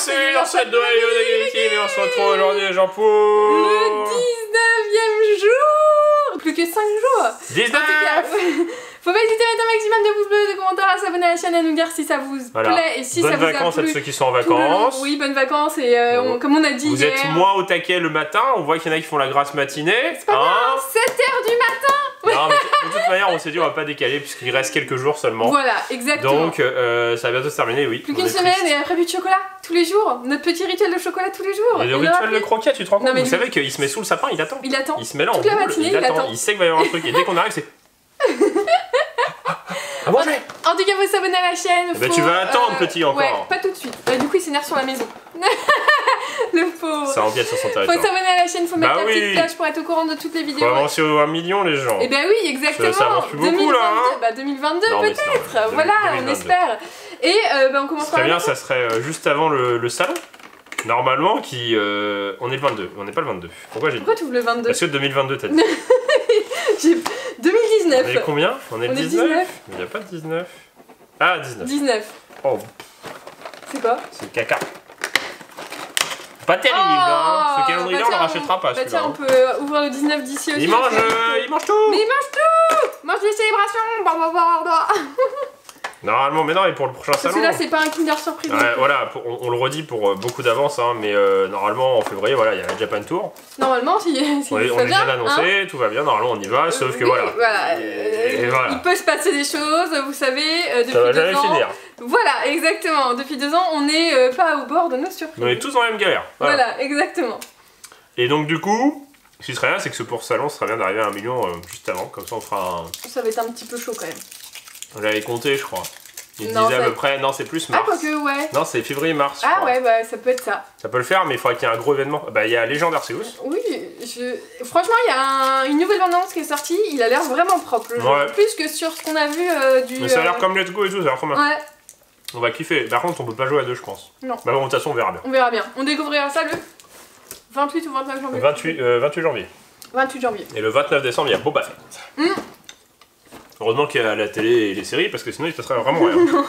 c'est l'ancêtre de Noël et on se retrouve aujourd'hui, Jean-Paul. Le 19e jour. Plus que 5 jours. 19. En tout cas, faut pas hésiter à mettre un maximum de pouces bleus, de commentaires, à s'abonner à la chaîne, à nous dire si ça vous plaît et si ça vous a plu. Bonnes vacances à ceux qui sont en vacances. Oui, bonnes vacances et comme on a dit vous hier... êtes moins au taquet le matin, on voit qu'il y en a qui font la grasse matinée. C'est pas bien, 7h du matin. Non, mais de toute manière, on s'est dit on va pas décaler puisqu'il reste quelques jours seulement. Voilà, exactement. Donc ça va bientôt se terminer, oui. Plus qu'une semaine et après plus de chocolat tous les jours. Notre petit rituel de chocolat tous les jours. Et le rituel de croquet, tu te rends compte? Vous lui... savez qu'il se met sous le sapin, il attend. Il attend. Il se met là en toute la boule, matinée, il attend. Il sait qu'il va y avoir un truc et dès qu'on arrive, c'est... À manger. En tout cas, faut s'abonner à la chaîne. Bah tu vas attendre, petit, encore. Ouais, pas tout de suite. Du coup, il s'énerve sur la maison. Le pauvre. Ça empiète sur son territoire. Faut s'abonner à la chaîne, faut mettre la petite oui. cloche pour être au courant de toutes les vidéos. Faut avancer au 1 million, les gens. Et ben oui, exactement. Ça avance plus beaucoup, là, hein. Bah 2022 non, peut-être. Voilà, 2022. on espère. Et on commence par... Très bien, ça serait juste avant le salon. Normalement, on est le 22. On n'est pas le 22. Pourquoi j'ai dit? Pourquoi tu ouvres le 22? Parce que 2022, t'as dit. J'ai 2019. On est combien? On est le 19. 19. Il n'y a pas de 19. Ah, 19. 19. Oh, C'est quoi? c'est caca. Pas terrible, hein. Ce calendrier, on le rachètera pas. Bah tiens, on peut ouvrir le 19 d'ici aussi. Il mange tout. Mais il mange tout. Mange des célébrations. Normalement, mais non, mais pour le prochain Parce salon. que là, c'est pas un Kinder Surprise. Ouais, voilà, on le redit pour beaucoup d'avance, hein, mais normalement en février, voilà, il y a la Japan Tour. Normalement, si On est bien annoncé, tout va bien, normalement on y va, sauf que voilà. Et voilà. Il peut se passer des choses, vous savez, depuis ça va 2 jamais ans. finir. Voilà, exactement. Depuis 2 ans, on n'est pas au bord de nos surprises. On est tous dans la même galère. Voilà, exactement. Et donc du coup, ce qui serait bien, c'est que ce pour salon, ce serait bien d'arriver à 1 million juste avant, comme ça on fera un... Ça va être un petit peu chaud quand même. J'avais compté, je crois. Il Non, disait à peu près, non c'est plus Ah, mars. quoique, ouais. Non, c'est février-mars. Ah ouais, bah ça peut être ça. Ça peut le faire, mais il faudrait qu'il y ait un gros événement. Bah il y a Legend Arceus. Oui, franchement, il y a une nouvelle bande-annonce qui est sortie, il a l'air vraiment propre. Le jeu. Ouais. Plus que sur ce qu'on a vu du... Mais ça a l'air comme Let's Go et tout, ça a l'air trop bien. Ouais, On va kiffer. Par contre, on peut pas jouer à deux, je pense. Non. Bah bon, de toute façon, on verra bien. on verra bien. On découvrira ça le 28 ou 29 janvier. 28 janvier. 28 janvier. Et le 29 décembre, il y a Boba Fett. Heureusement qu'il y a la télé et les séries, parce que sinon il se passerait vraiment rien.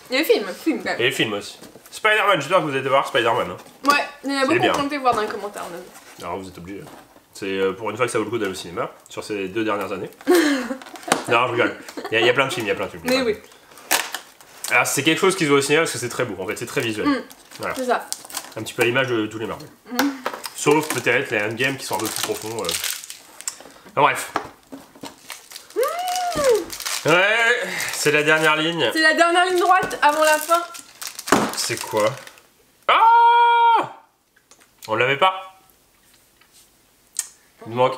Il y a le film quand même. Et les films aussi. Spider-Man, j'espère que vous allez voir Spider-Man. Hein. Ouais, il y en a beaucoup bien. qui ont été voir dans les commentaires. On a vu. Alors vous êtes obligés. C'est pour une fois que ça vaut le coup d'aller au cinéma, sur ces 2 dernières années. Non, je rigole. Il y a plein de films, Mais oui, Alors c'est quelque chose qui se voit au cinéma parce que c'est très beau, en fait, c'est très visuel. Voilà. c'est ça. Un petit peu à l'image de tous les Marvel. Sauf peut-être les Endgame qui sont un peu plus profonds. Enfin, bref. Ouais, c'est la dernière ligne. C'est la dernière ligne droite avant la fin. C'est quoi? Ah! On l'avait pas. Il nous manque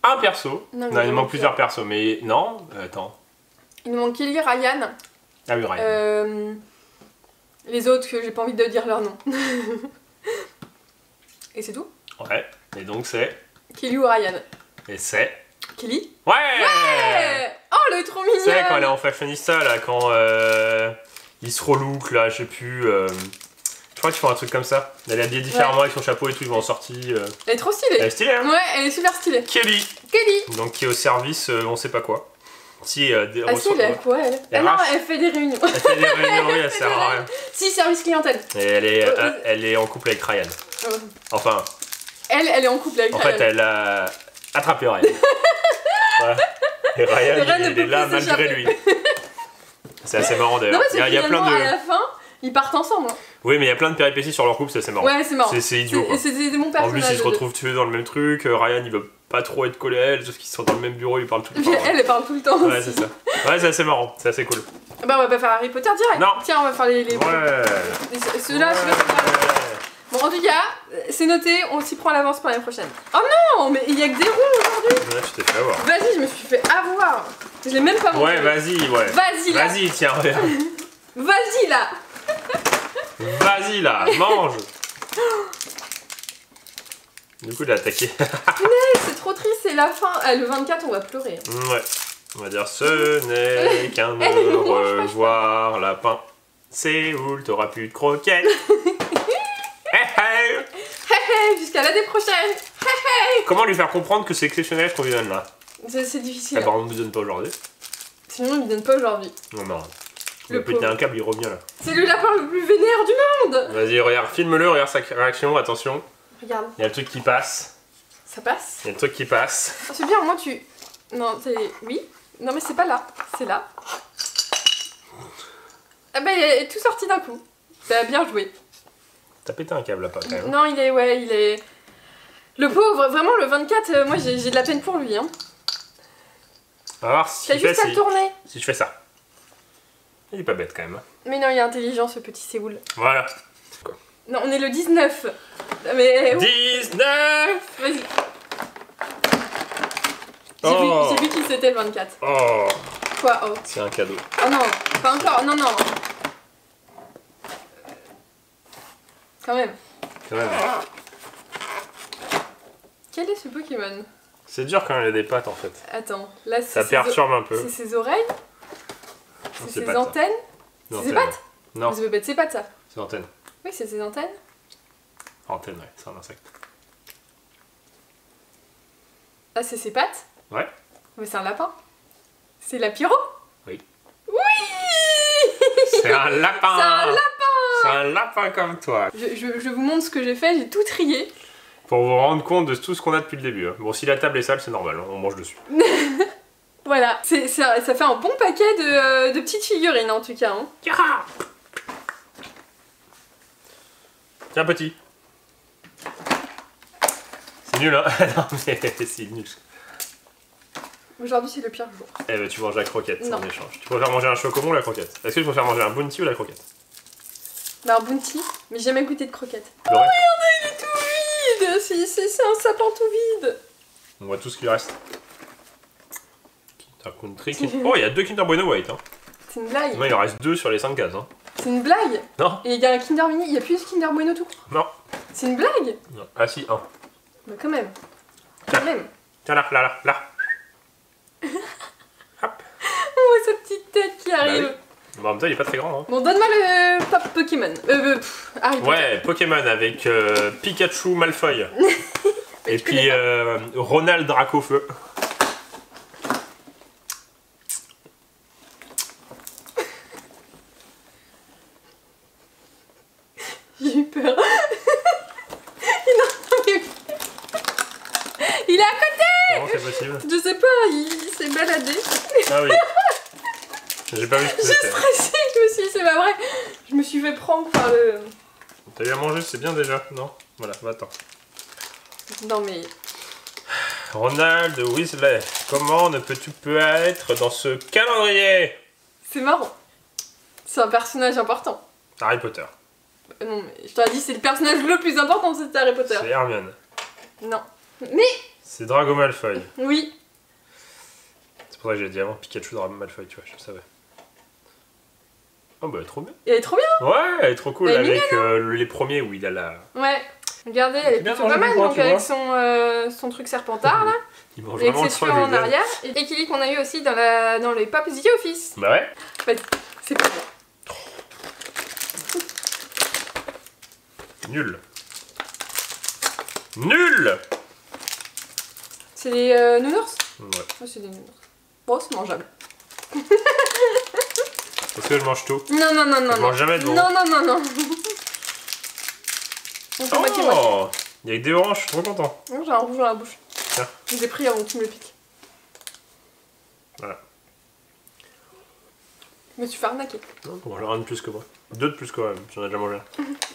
un perso. Non, il nous manque plusieurs persos, mais non, attends. Il nous manque Kelly, Ryan. Ah oui, Ryan. Les autres que j'ai pas envie de dire leur nom. Et c'est tout? Ouais, et donc c'est... Kelly ou Ryan? Et c'est... Kelly? Ouais, Oh, elle est trop mignonne! Tu sais, quand elle est en fashionista, là, quand il se relook, là, je sais plus... Je crois qu'ils font un truc comme ça. Elle est habillée différemment avec son chapeau et tout, ils vont en sortie. Elle est trop stylée. Elle est stylée, hein? Ouais, elle est super stylée. Kelly. Kelly. Donc qui est au service, on sait pas quoi. Si, des Ah si, elle est quoi elle? Non, elle fait des réunions. Elle fait des réunions, oui, elle sert à rien. Si, service clientèle. Et elle est en couple avec Ryan. Enfin... Elle est en couple avec En Ryan. fait, elle a attrapé Ryan. Voilà. Et Ryan, il est là malgré lui. C'est assez marrant d'ailleurs. Non, mais il y a plein de... à la fin, ils partent ensemble. Hein. Oui, mais il y a plein de péripéties sur leur couple, c'est assez marrant. Ouais, c'est marrant. C'est idiot. C'est mon personnage. En plus, ils se retrouvent tués dans le même truc. Ryan, il veut pas trop être collé à elle, sauf qu'ils sont dans le même bureau, ils parlent tout le temps. Elle parle tout le temps. Ouais, aussi. c'est ça. Ouais, c'est assez marrant, c'est assez cool. Bah, on va pas faire Harry Potter direct. Non. Tiens, on va faire les... Ouais. Ceux-là, Bon, en tout cas, c'est noté, on s'y prend à l'avance pour l'année prochaine. Oh non, mais il y a que des roues aujourd'hui. Ouais, je t'ai fait avoir. Vas-y, je me suis fait avoir. Je l'ai même pas mangé. Ouais, vas-y, ouais. Vas-y là. Vas-y, tiens, regarde. Vas-y là. Vas-y là, mange. Du coup, il a attaqué. C'est trop triste, c'est la fin. Le 24, on va pleurer. Ouais. On va dire ce n'est qu'un au revoir lapin. Séoul, t'auras plus de croquettes. Hey, hey. Jusqu'à l'année prochaine. Comment lui faire comprendre que c'est exceptionnel ce qu'on lui donne là? C'est difficile. Ah bah on ne lui donne pas aujourd'hui. Sinon, on ne lui donne pas aujourd'hui. Non, non. Il va péter un câble, il revient là. C'est le lapin le plus vénère du monde. Vas-y, regarde, filme-le, regarde sa réaction, attention. Regarde. Il y a le truc qui passe. Ça passe. Il y a le truc qui passe. Oh, c'est bien, au moins tu... Non, c'est... Oui. Non mais c'est pas là, c'est là. Ah bah il est tout sorti d'un coup. T'as bien joué. T'as pété un câble là, pas quand même. Non, il est... Ouais, il est... Le pauvre, vraiment, le 24, moi j'ai de la peine pour lui. Hein. On va voir si T'as juste à le tourner. Si je fais ça. Il est pas bête quand même. Mais non, il est intelligent ce petit Séoul. Voilà. Non, on est le 19. Mais... 19. Vas-y. Oh. J'ai vu qui c'était le 24. Oh. Quoi, oh? C'est un cadeau. Oh non, pas encore, non, non. Quand même. Quand même. Quel est ce Pokémon? C'est dur quand il y a des pattes en fait. Attends, là c'est... Ça perturbe un peu. C'est ses oreilles? Non, C'est ses pas ça. antennes? C'est C'est ses pattes? Non, Mais ça peut pas être ses pattes ça. c'est l'antenne. Oui, c'est ses antennes. Antenne, ouais, c'est un insecte. Ah, c'est ses pattes? Ouais. Mais c'est un lapin. C'est la Pyro? Oui. Oui. C'est un lapin. C'est un lapin. C'est un lapin comme toi. Je vous montre ce que j'ai fait, j'ai tout trié. Pour vous rendre compte de tout ce qu'on a depuis le début. Hein. Bon, si la table est sale, c'est normal, hein, on mange dessus. Voilà, ça fait un bon paquet de petites figurines en tout cas. Hein. Tiens, petit. C'est nul, hein. Non, mais c'est nul. Aujourd'hui c'est le pire jour. Eh ben, tu manges la croquette Non. en échange. Tu préfères manger un chocomon ou la croquette? Est-ce que tu préfères manger un bounty ou la croquette? Bah, un bounty, mais j'ai jamais goûté de croquettes. Le reste, Il est tout vide. C'est un sapin tout vide. on voit tout ce qu'il reste. Kinder Country. Oh, il y a 2 Kinder Bueno White. Hein. C'est une blague. Non, il en reste 2 sur les 5 cases. Hein. C'est une blague. Non, Et il y a un Kinder Mini, il y a plus de Kinder Bueno tout. non, C'est une blague. non. Ah si, 1. Bah quand même. Quand même. Tiens, là, là, là, là. Hop. On voit sa petite tête qui arrive. Bah oui. Bon, en même temps, il est pas très grand. Hein. Bon, donne-moi le pop Pokémon. Harry Potter. Ouais, Pokémon avec Pikachu Malfoy. Et tu connais puis Ronald Dracofeu. J'ai eu peur. Il est à côté. Comment c'est possible? Je sais pas, il s'est baladé. Ah oui. J'ai pas vu ce que J'ai c'était. stressé, je me suis dit, c'est pas vrai. Je me suis fait prendre par le... T'as eu à manger, c'est bien déjà, non? Voilà, va-t'en. Non mais... Ronald Weasley, comment ne peux-tu être dans ce calendrier? C'est marrant. C'est un personnage important. Harry Potter. Non mais je t'aurais dit c'est le personnage le plus important, c'était Harry Potter. C'est Hermione. Non. Mais... C'est Drago Malfoy. Oui. C'est pour ça que j'ai dit avant Pikachu Drago Malfoy, tu vois, je le savais. Oh bah elle est trop bien. Elle est trop bien. Ouais, elle est trop cool Elle est avec les premiers où il a la... Ouais. Regardez, elle est bien plutôt mangé pas mal, du coin, donc tu avec vois. son truc serpentard là. Il mange Avec vraiment ses le soin cheveux en visuel. arrière. Et Kili qu'on a eu aussi dans les Pop The Office. Bah ouais. Vas-y, c'est pas bon. Nul. Nul. C'est les nounours? Ouais. Oh, c'est des nounours. Bon, c'est mangeable. Parce que je mange tout. Non, non, non, non. Je mange jamais de bon. Non, non, non, non. On peut moitié-moitié. Oh, il y a que des oranges, je suis trop content. J'ai un rouge dans la bouche. Tiens. Je les ai pris avant que tu me le piques. Voilà. Je me suis fait arnaquer. Non, on mange un de plus que moi. 2 de plus quand même, j'en ai déjà mangé un.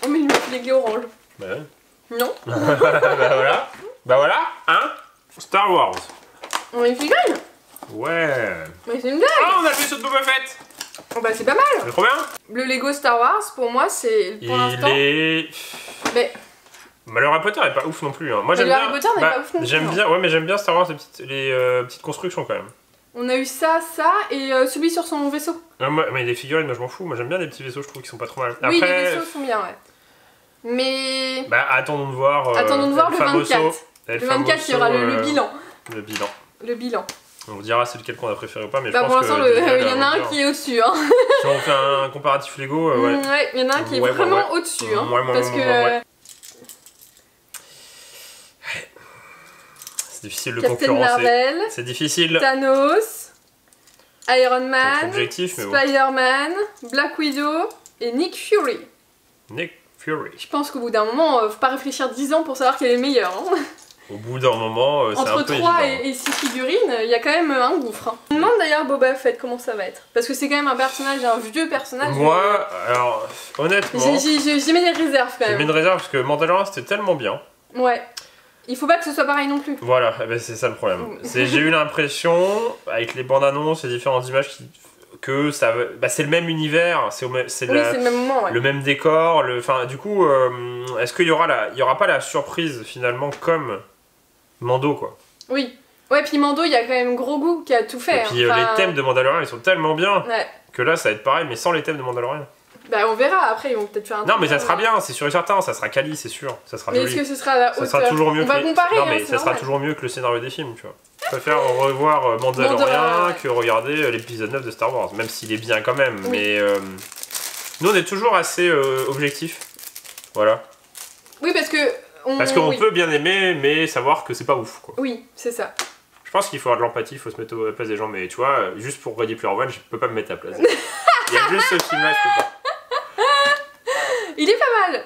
Oh, mais il m'a fait des orange. Bah ouais. Non. Bah voilà. Bah voilà, hein. Star Wars. On est figurine. Ouais. Mais c'est une blague. Ah, on a le vaisseau de Boba Fett. Oh, bah, c'est pas mal. C'est trop bien. Le Lego Star Wars, pour moi, c'est pour l'instant. Il est... Mais Bah, le Harry Potter est pas ouf non plus. Hein. Moi Mais j'aime le bien. Harry Potter n'est pas ouf non plus, J'aime hein. bien, ouais, mais j'aime bien Star Wars, les petites constructions quand même. on a eu ça et celui sur son vaisseau. Mais les figurines, moi je m'en fous. Moi j'aime bien les petits vaisseaux, je trouve qu'ils sont pas trop mal. Oui, les Après, vaisseaux sont bien, ouais. Mais. bah attendons de voir. Attendons de voir le Famoso, 24. Le 24, il y aura le bilan. Le bilan. Le bilan. On vous dira c'est lequel qu'on a préféré ou pas, mais Bah, je pour pense l'instant, que. il y en a un qui est au-dessus. Hein. Si on fait un comparatif Lego, ouais. Ouais, il y en a un qui est Ouais, vraiment ouais. au-dessus. Hein, Ouais, parce que. ouais. C'est difficile de Captain concurrencer. Marvel, C'est difficile. Thanos, Iron Man, objectif, mais bon. Spider-Man, Black Widow et Nick Fury. Nick Fury. Je pense qu'au bout d'un moment, faut pas réfléchir 10 ans pour savoir quel est le meilleur. Hein. Au bout d'un moment, c'est un peu Entre 3 évident. et 6 figurines, il y a quand même un gouffre. Hein. Je me demande d'ailleurs Boba Fett comment ça va être. Parce que c'est quand même un personnage, un vieux personnage. Moi, alors, honnêtement, j'ai mis des réserves quand j'ai même. mis une réserve parce que Mandalorian c'était tellement bien. Ouais. Il faut pas que ce soit pareil non plus. Voilà, eh ben, c'est ça le problème. J'ai eu l'impression, avec les bandes annonces et différentes images, que ça, bah, c'est le même univers, c'est C'est le même moment, ouais. le même décor. Enfin, du coup, est-ce qu'il y aura il y aura pas la surprise finalement comme Mando quoi. Oui. Ouais, puis Mando, il y a quand même gros goût qui a tout fait. Et puis enfin... les thèmes de Mandalorian ils sont tellement bien Ouais. que là ça va être pareil, mais sans les thèmes de Mandalorian. Bah on verra, après ils vont peut-être faire un Non, truc, mais ça sera ouais. bien, c'est sûr et certain, ça sera quali, c'est sûr, ça sera Mais joli. est-ce que ce sera à la Ça hauteur? sera toujours mieux On va comparer, non, hein, mais c'est ça sera normal. toujours mieux que le scénario des films, tu vois. Je préfère revoir Mandalorian Ouais. que regarder l'épisode 9 de Star Wars, même s'il est bien quand même. Oui. Mais nous, on est toujours assez objectifs. Voilà. Oui, parce que... Parce qu'on oui. peut bien aimer, mais savoir que c'est pas ouf, quoi. Oui, c'est ça. Je pense qu'il faut avoir de l'empathie, il faut se mettre à la place des gens, mais tu vois, juste pour Ready Player One, je peux pas me mettre à la place. Il y a juste ce film-là, je peux pas. Il est pas mal.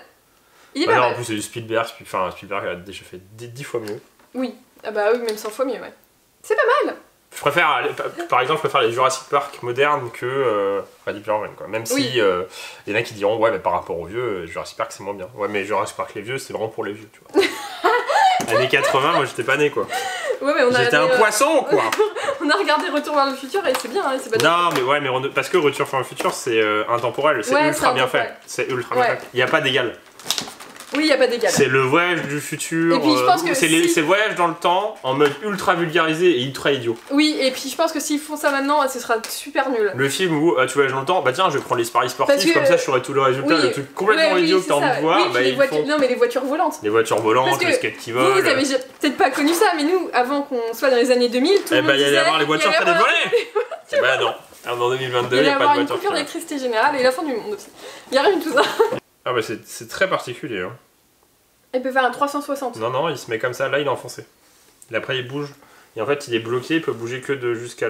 Il est pas non, mal. en plus, c'est du Spielberg, enfin, Spielberg a déjà fait 10 fois mieux. Oui. Ah bah oui, même 100 fois mieux, ouais. C'est pas mal. Je préfère, par exemple, je préfère les Jurassic Park modernes que Ready Player One, quoi. Même Oui. si y en a qui diront, ouais, mais par rapport aux vieux, Jurassic Park c'est moins bien. Ouais, mais Jurassic Park les vieux, c'est vraiment pour les vieux, tu vois. Années 80, moi j'étais pas né, quoi. Ouais, mais on a J'étais un regardé, poisson, quoi. on a regardé Retour vers le futur et c'est bien, hein, c'est pas Non, mais ouais, mais parce que Retour vers le futur, c'est intemporel, c'est Ouais, ultra c'est bien intemporel. fait. C'est ultra bien Ouais. fait. Il y a pas d'égal. Oui, y a pas d'égal. C'est le voyage du futur. Et puis, je pense que c'est si- c'est le voyage dans le temps en mode ultra vulgarisé et ultra idiot. Oui, et puis je pense que s'ils font ça maintenant, ce sera super nul. Le film où tu voyages dans le temps, bah tiens, je vais prendre les paris Parce sportifs, que- comme ça je saurai tout le résultat, oui, le truc complètement ouais, idiot oui, que t'as c'est envie ça. de voir, Oui, bah puis ils font non, mais les voitures volantes. les voitures volantes, Parce que les skates qui Vous, volent. vous avez peut-être pas connu ça, mais nous, avant qu'on soit dans les années 2000, tout le Eh monde bah il y allait disait, avoir les voitures il y qui allait allaient avoir- voler. Eh bah non, en 2022 Il il y n'y allait a pas avoir de une voiture coupure qui vole. d'électricité générale et la fin du monde aussi. Il y a rien de tout ça. Ah bah c'est très particulier. Hein. Elle peut faire un 360. Non, non, il se met comme ça, là il est enfoncé. Et après il bouge. Et en fait il est bloqué, il peut bouger que de jusqu'à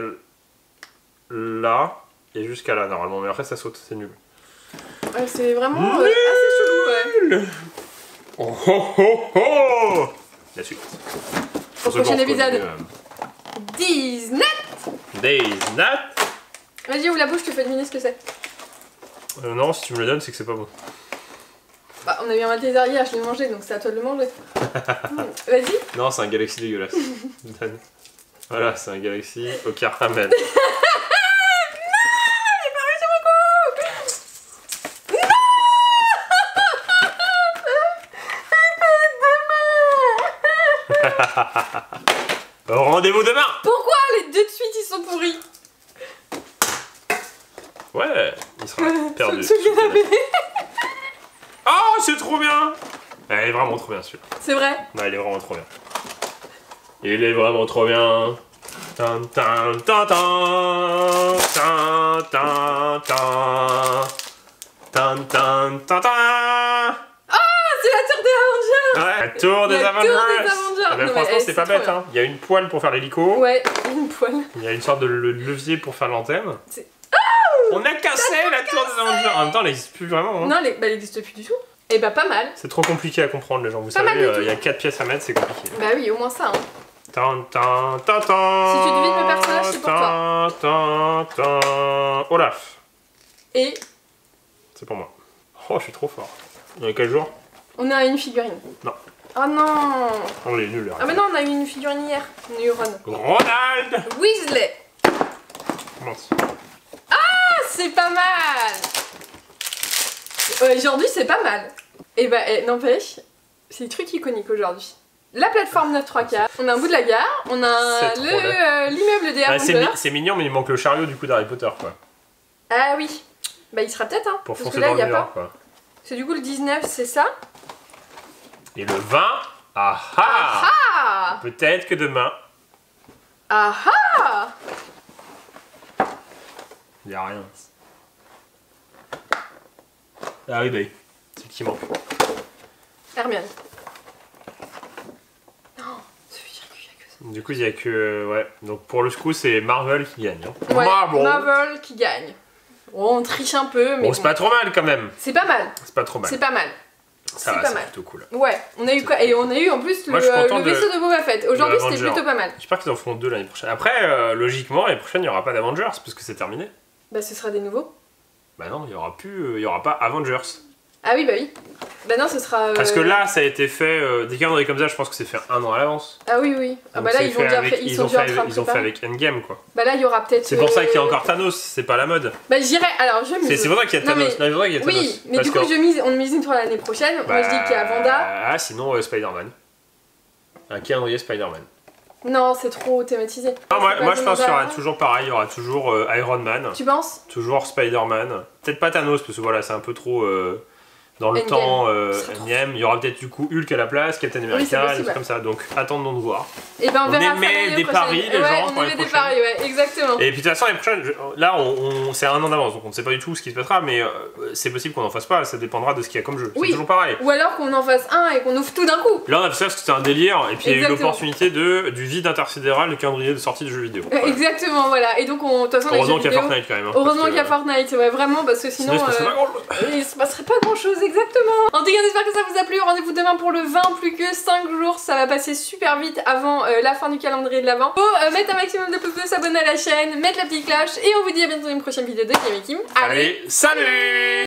là et jusqu'à là normalement. Mais après ça saute, c'est nul. Ouais, c'est vraiment assez chelou, ouais. Oh oh oh oh. La suite. Au prochain épisode. 19. Days Nat. Vas-y, ouvre la bouche, tu fais deviner ce que c'est. Non, si tu me le donnes, c'est que c'est pas bon. Bah, on a eu un Malteser hier, je l'ai mangé, donc c'est à toi de le manger. Vas-y. Non, c'est un Galaxy dégueulasse. Donne. Voilà, c'est un Galaxy au caramel. Rendez-vous demain. Pourquoi les deux de suite ils sont pourris? Ouais, il sera perdu. Ce canapé. Oh, c'est trop bien. Elle est vraiment trop bien celui-là. C'est vrai. Non, il est vraiment trop bien. Il est vraiment trop bien. Tan tan tan tan tan tan tan tan tan tan tan. Ah, c'est la tour des Avengers. Ouais, la tour des La tour Avengers. des Avengers. Ah ben, Non, mais, franchement, c'est c'est pas trop bête. bien. Hein. Il y a une poêle pour faire l'hélico. Ouais, une poêle. Il y a une sorte de levier pour faire l'antenne. C'est- On a cassé la tour des Avengers. En même temps, elle n'existe plus vraiment. Hein. Non, elle n'existe plus du tout. Et bah, pas mal. C'est trop compliqué à comprendre, les gens. Vous Pas mal savez, du tout. il y a 4 pièces à mettre, c'est compliqué. Bah oui, au moins ça. Hein. Tan, tan, tan, tan, Si tu devines le personnage, c'est pour toi. Tan, tan, tan. Olaf, Et c'est pour moi. Oh, je suis trop fort. Il y a quel jour? on a une figurine. Non. Oh non. On est nuls. Ah mais non, on a eu une figurine hier. On a eu Ron. Ronald. Weasley. Commence. Ah, c'est pas mal. Aujourd'hui, c'est pas mal. Et bah, n'empêche, c'est des trucs iconiques aujourd'hui. La plateforme 934, on a un bout de la gare, on a C'est trop l'immeuble des Ah, Avengers. c'est mignon, mais il manque le chariot du coup d'Harry Potter, quoi. Ah oui. Bah, il sera peut-être, hein. Pour parce que foncer là, dans il y le a mur, pas. quoi. C'est du coup le 19, c'est ça. Et le 20, ah ah, Ah. peut-être que demain, Ah ah. il y a rien. Ah oui, bah oui. C'est ce qui manque. Hermione. Non, ça veut dire qu'il y a que ça. Du coup, il y a que. Ouais. Donc pour le coup, c'est Marvel qui gagne. Hein. Ouais, Marvel qui gagne. Bon, on triche un peu, mais. Bon, c'est pas trop mal quand même. C'est pas mal. C'est pas trop mal. C'est pas mal. Ça va, c'est plutôt cool. Ouais, on a eu quoi? Et on a eu en plus le vaisseau de Boba Fett. Aujourd'hui, c'était plutôt pas mal. J'espère qu'ils en feront 2 l'année prochaine. Après, logiquement, l'année prochaine, il n'y aura pas d'Avengers parce que c'est terminé. Bah, ce sera des nouveaux. Bah non, il y aura pas Avengers. Ah oui, bah oui. Bah non, ce sera. Parce que là, ça a été fait. Des calendriers comme ça, je pense que c'est fait 1 an à l'avance. Ah oui, oui. Ah bah là, ils sont déjà en train de Ils ont fait avec Endgame, quoi. Bah là, il y aura peut-être. C'est pour ça qu'il y a encore Thanos, c'est pas la mode. Bah j'irai. Alors, je mise. C'est pour ça qu'il y a Thanos. Oui, mais du coup, on mise une pour l'année prochaine. Moi, je dis qu'il y a Wanda. Ah, sinon, Spider-Man. Un calendrier Spider-Man. Non, c'est trop thématisé. Non, moi je pense qu'il y aura toujours pareil, il y aura toujours Iron Man. Tu penses? Toujours Spider-Man. Peut-être pas Thanos, parce que voilà, c'est un peu trop dans le temps Endgame. Il y aura peut-être du coup Hulk à la place, Captain America, des trucs comme ça. Donc attendons de voir. Et ben on verra émet des paris, les gens, on émet des paris, ouais, exactement. Et puis de toute façon, les prochaines, là, c'est 1 an d'avance, donc on ne sait pas du tout ce qui se passera, mais c'est possible qu'on en fasse pas, ça dépendra de ce qu'il y a comme jeu. Oui. C'est toujours pareil. Ou alors qu'on en fasse un et qu'on ouvre tout d'un coup. Là, on a fait ça parce que c'était un délire, et puis il y a eu l'opportunité du vide intersidéral, le calendrier de sortie de jeux vidéo. Voilà. Exactement, voilà. Et donc, de toute façon, heureusement qu'il y a Fortnite quand même. Hein, heureusement qu'il y a Fortnite, ouais, vraiment, parce que sinon. Il se passerait pas grand chose, exactement. En tout cas, j'espère que ça vous a plu. Rendez-vous demain pour le 20, plus que 5 jours. Ça va passer super vite avant la fin du calendrier de l'Avent. Faut mettre un maximum de pouces bleus, s'abonner à la chaîne, mettre la petite cloche. Et on vous dit à bientôt dans une prochaine vidéo de Game et Kim. Allez, salut!